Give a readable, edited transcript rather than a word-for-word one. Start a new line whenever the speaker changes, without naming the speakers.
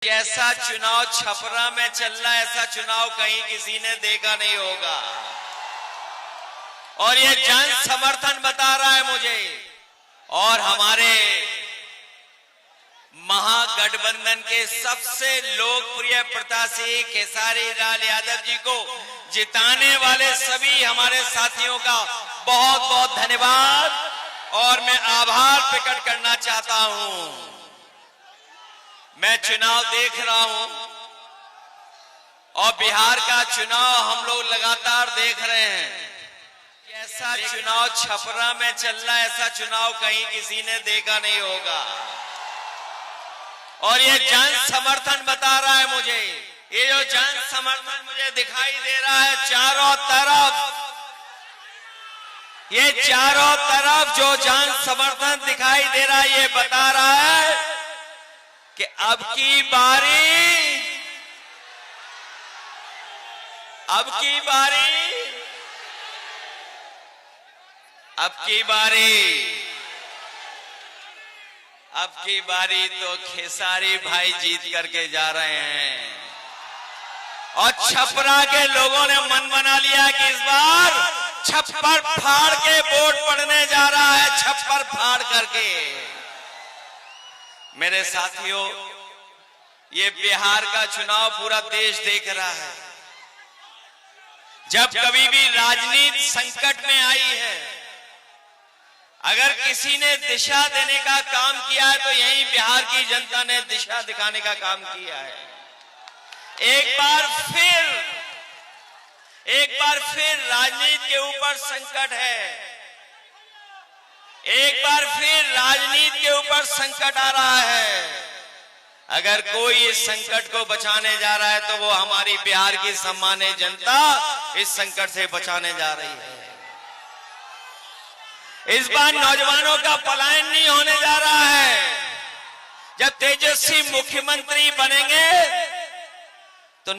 ऐसा चुनाव छपरा में चल रहा है, ऐसा चुनाव कहीं किसी ने देखा नहीं होगा। और ये जन समर्थन बता रहा है मुझे। और हमारे महागठबंधन के सबसे लोकप्रिय प्रत्याशी खेसारी लाल यादव जी को जिताने वाले सभी हमारे साथियों का बहुत बहुत धन्यवाद और मैं आभार प्रकट करना चाहता हूं। मैं चुनाव देख रहा हूं और बिहार का चुनाव हम लोग लगातार देख रहे हैं। ऐसा चुनाव छपरा में चल रहा है, ऐसा चुनाव कहीं किसी ने देखा नहीं होगा। और ये जन समर्थन बता रहा है मुझे। ये जो जन समर्थन मुझे दिखाई दे रहा है चारों तरफ, ये चारों तरफ जो जन समर्थन दिखाई दे रहा है, ये बता रहा है कि अब की बारी तो खेसारी भाई जीत करके जा रहे हैं। और छपरा के लोगों ने मन बना लिया कि इस बार छप्पर फाड़ के वोट पड़ने जा रहा है, छप्पर फाड़ करके। मेरे साथियों, ये बिहार का चुनाव पूरा देश देख रहा है। जब कभी भी राजनीति संकट में आई है, अगर किसी ने दिशा देने का काम किया है तो यही बिहार की जनता ने दिशा दिखाने का काम किया है। एक बार फिर राजनीति के ऊपर संकट है। एक बार फिर राजनीति के ऊपर संकट आ रहा है। अगर कोई इस संकट को बचाने जा रहा है तो वो हमारी बिहार की सम्मानित जनता इस संकट से बचाने जा रही है। इस बार नौजवानों का पलायन नहीं होने जा रहा है। जब तेजस्वी मुख्यमंत्री बनेंगे तो